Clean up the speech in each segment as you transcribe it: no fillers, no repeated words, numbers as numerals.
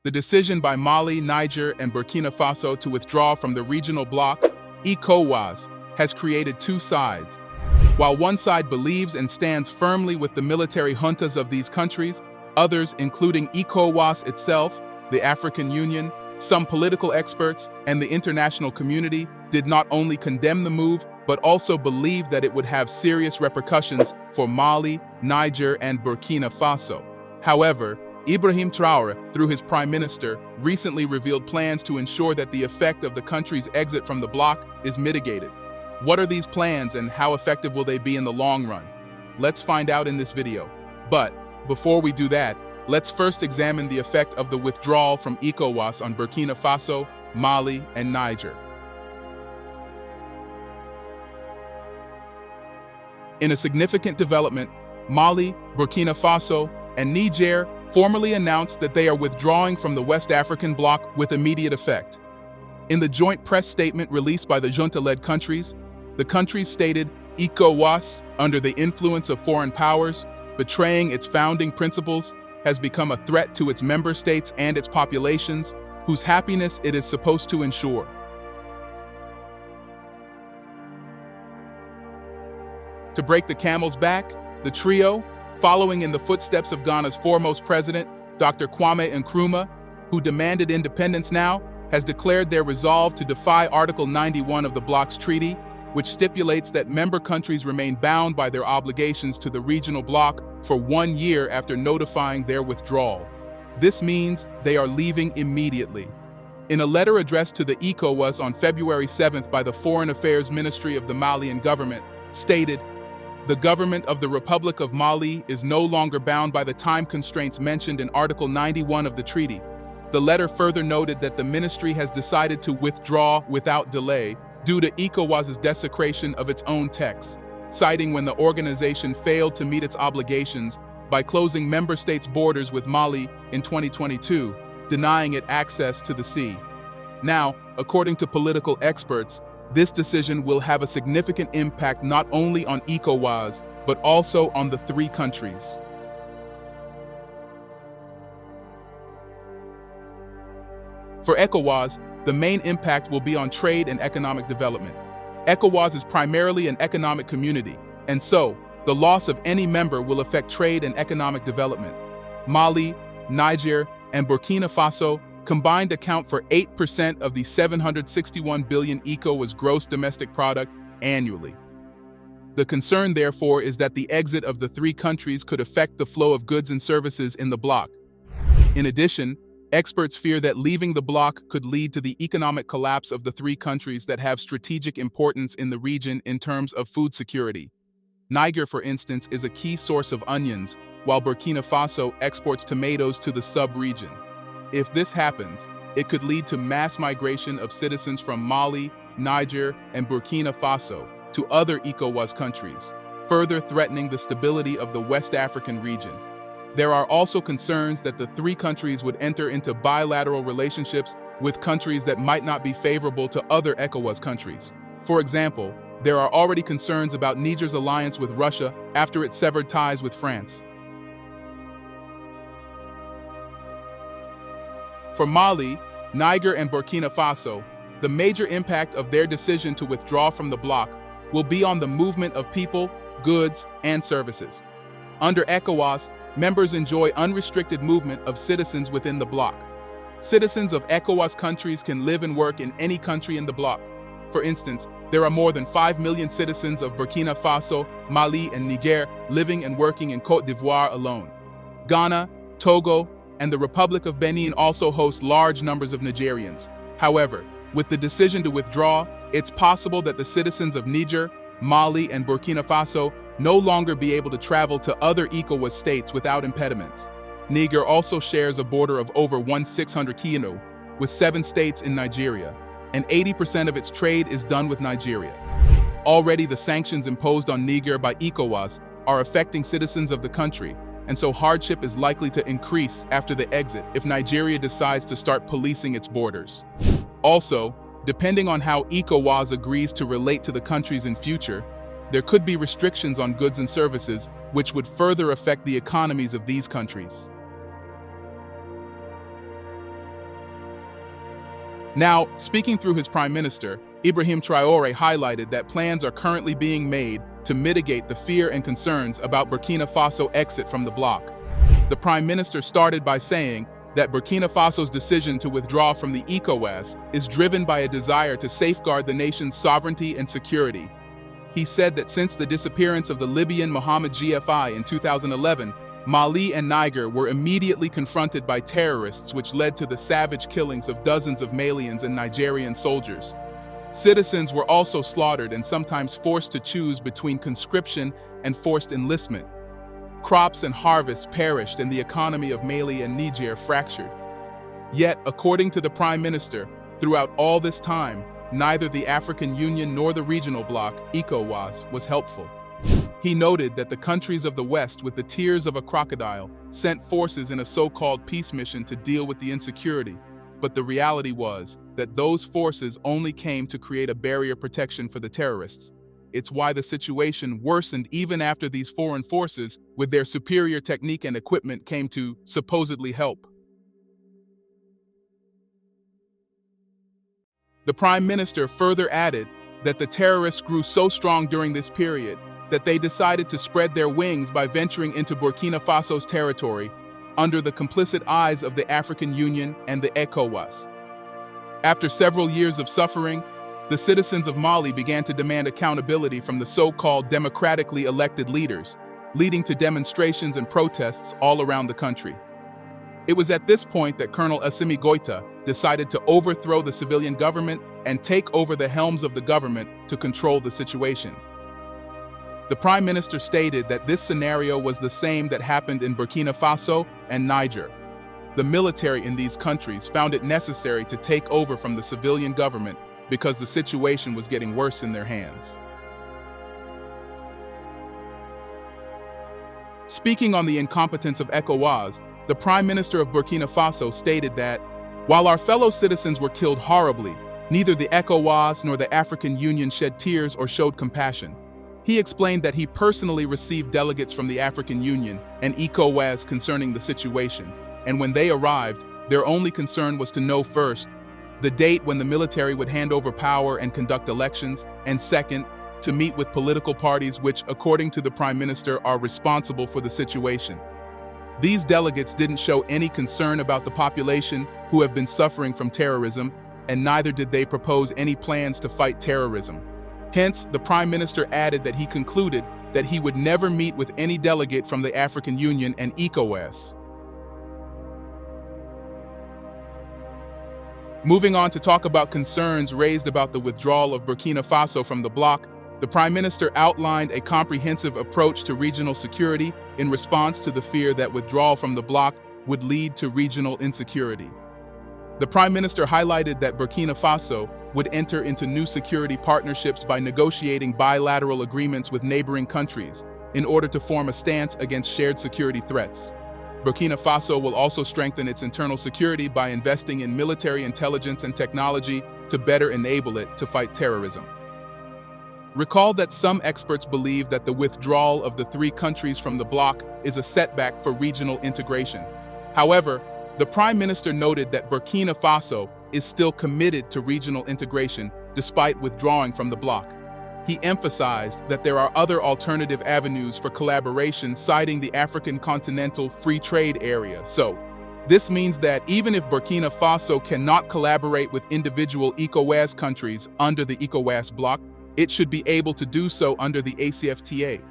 The decision by Mali, Niger, and Burkina Faso to withdraw from the regional bloc, ECOWAS, has created two sides. While one side believes and stands firmly with the military juntas of these countries, others, including ECOWAS itself, the African Union, some political experts, and the international community, did not only condemn the move, but also believe that it would have serious repercussions for Mali, Niger, and Burkina Faso. However, Ibrahim Traore, through his prime minister, recently revealed plans to ensure that the effect of the country's exit from the bloc is mitigated. What are these plans and how effective will they be in the long run? Let's find out in this video. But before we do that, let's first examine the effect of the withdrawal from ECOWAS on Burkina Faso, Mali, and Niger. In a significant development, Mali, Burkina Faso, and Niger formally announced that they are withdrawing from the West African bloc with immediate effect. In the joint press statement released by the junta-led countries, the countries stated ECOWAS, under the influence of foreign powers, betraying its founding principles, has become a threat to its member states and its populations, whose happiness it is supposed to ensure. To break the camel's back, the trio, following in the footsteps of Ghana's foremost president, Dr. Kwame Nkrumah, who demanded independence now, has declared their resolve to defy Article 91 of the bloc's treaty, which stipulates that member countries remain bound by their obligations to the regional bloc for 1 year after notifying their withdrawal. This means they are leaving immediately. In a letter addressed to the ECOWAS on February 7th by the Foreign Affairs Ministry of the Malian government, stated, "The government of the Republic of Mali is no longer bound by the time constraints mentioned in Article 91 of the treaty." The letter further noted that the ministry has decided to withdraw without delay due to ECOWAS's desecration of its own texts, citing when the organization failed to meet its obligations by closing member states' borders with Mali in 2022, denying it access to the sea. Now, according to political experts, this decision will have a significant impact not only on ECOWAS, but also on the three countries. For ECOWAS, the main impact will be on trade and economic development. ECOWAS is primarily an economic community, and so, the loss of any member will affect trade and economic development. Mali, Niger, and Burkina Faso combined account for 8% of the 761 billion ECOWAS gross domestic product annually. The concern, therefore, is that the exit of the three countries could affect the flow of goods and services in the bloc. In addition, experts fear that leaving the bloc could lead to the economic collapse of the three countries that have strategic importance in the region in terms of food security. Niger, for instance, is a key source of onions, while Burkina Faso exports tomatoes to the sub-region. If this happens, it could lead to mass migration of citizens from Mali, Niger, and Burkina Faso to other ECOWAS countries, further threatening the stability of the West African region. There are also concerns that the three countries would enter into bilateral relationships with countries that might not be favorable to other ECOWAS countries. For example, there are already concerns about Niger's alliance with Russia after it severed ties with France. For Mali, Niger, and Burkina Faso, the major impact of their decision to withdraw from the bloc will be on the movement of people, goods, and services. Under ECOWAS, members enjoy unrestricted movement of citizens within the bloc. Citizens of ECOWAS countries can live and work in any country in the bloc. For instance, there are more than 5 million citizens of Burkina Faso, Mali, and Niger living and working in Côte d'Ivoire alone. Ghana, Togo, and the Republic of Benin also host large numbers of Nigerians. However, with the decision to withdraw, it's possible that the citizens of Niger, Mali, and Burkina Faso no longer be able to travel to other ECOWAS states without impediments. Niger also shares a border of over 1,600 km with 7 states in Nigeria, and 80% of its trade is done with Nigeria. Already the sanctions imposed on Niger by ECOWAS are affecting citizens of the country, and so hardship is likely to increase after the exit if Nigeria decides to start policing its borders. Also, depending on how ECOWAS agrees to relate to the countries in future, there could be restrictions on goods and services which would further affect the economies of these countries. Now, speaking through his prime minister, Ibrahim Traore highlighted that plans are currently being made to mitigate the fear and concerns about Burkina Faso exit from the bloc. The prime minister started by saying that Burkina Faso's decision to withdraw from the ECOWAS is driven by a desire to safeguard the nation's sovereignty and security. He said that since the disappearance of the Libyan Mohammed GFI in 2011, Mali and Niger were immediately confronted by terrorists, which led to the savage killings of dozens of Malians and Nigerian soldiers. Citizens were also slaughtered and sometimes forced to choose between conscription and forced enlistment. Crops and harvests perished and the economy of Mali and Niger fractured. Yet, according to the Prime Minister, throughout all this time, neither the African Union nor the regional bloc, ECOWAS, was helpful. He noted that the countries of the West, with the tears of a crocodile, sent forces in a so-called peace mission to deal with the insecurity, but the reality was that those forces only came to create a barrier protection for the terrorists. It's why the situation worsened even after these foreign forces, with their superior technique and equipment, came to supposedly help. The Prime Minister further added that the terrorists grew so strong during this period that they decided to spread their wings by venturing into Burkina Faso's territory under the complicit eyes of the African Union and the ECOWAS. After several years of suffering, the citizens of Mali began to demand accountability from the so-called democratically elected leaders, leading to demonstrations and protests all around the country. It was at this point that Colonel Assimi Goïta decided to overthrow the civilian government and take over the helms of the government to control the situation. The Prime Minister stated that this scenario was the same that happened in Burkina Faso and Niger. The military in these countries found it necessary to take over from the civilian government because the situation was getting worse in their hands. Speaking on the incompetence of ECOWAS, the Prime Minister of Burkina Faso stated that, while our fellow citizens were killed horribly, neither the ECOWAS nor the African Union shed tears or showed compassion. He explained that he personally received delegates from the African Union and ECOWAS concerning the situation, and when they arrived, their only concern was to know first, the date when the military would hand over power and conduct elections, and second, to meet with political parties which, according to the Prime Minister, are responsible for the situation. These delegates didn't show any concern about the population who have been suffering from terrorism, and neither did they propose any plans to fight terrorism. Hence, the Prime Minister added that he concluded that he would never meet with any delegate from the African Union and ECOWAS. Moving on to talk about concerns raised about the withdrawal of Burkina Faso from the bloc, the Prime Minister outlined a comprehensive approach to regional security in response to the fear that withdrawal from the bloc would lead to regional insecurity. The Prime Minister highlighted that Burkina Faso would enter into new security partnerships by negotiating bilateral agreements with neighboring countries in order to form a stance against shared security threats. Burkina Faso will also strengthen its internal security by investing in military intelligence and technology to better enable it to fight terrorism. Recall that some experts believe that the withdrawal of the three countries from the bloc is a setback for regional integration. However, the Prime Minister noted that Burkina Faso is still committed to regional integration despite withdrawing from the bloc. He emphasized that there are other alternative avenues for collaboration, citing the African Continental Free Trade Area. So, this means that even if Burkina Faso cannot collaborate with individual ECOWAS countries under the ECOWAS bloc, it should be able to do so under the ACFTA.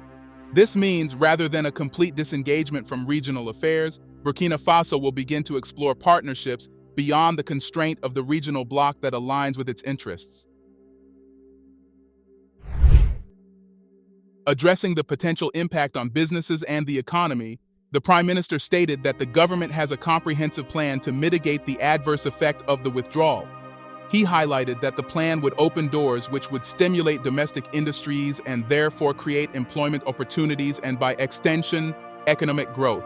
This means, rather than a complete disengagement from regional affairs, Burkina Faso will begin to explore partnerships beyond the constraint of the regional bloc that aligns with its interests. Addressing the potential impact on businesses and the economy, the Prime Minister stated that the government has a comprehensive plan to mitigate the adverse effect of the withdrawal. He highlighted that the plan would open doors which would stimulate domestic industries and therefore create employment opportunities and, by extension, economic growth.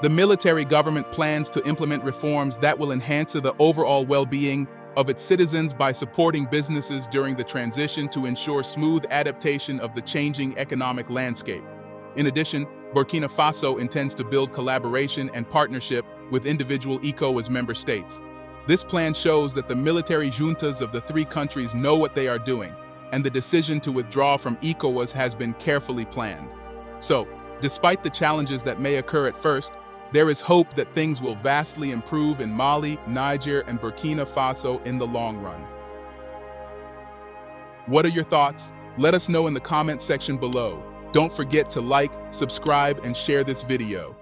The military government plans to implement reforms that will enhance the overall well-being of its citizens by supporting businesses during the transition to ensure smooth adaptation of the changing economic landscape. In addition, Burkina Faso intends to build collaboration and partnership with individual ECOWAS member states. This plan shows that the military juntas of the three countries know what they are doing, and the decision to withdraw from ECOWAS has been carefully planned. So, despite the challenges that may occur at first, there is hope that things will vastly improve in Mali, Niger, and Burkina Faso in the long run. What are your thoughts? Let us know in the comments section below. Don't forget to like, subscribe, and share this video.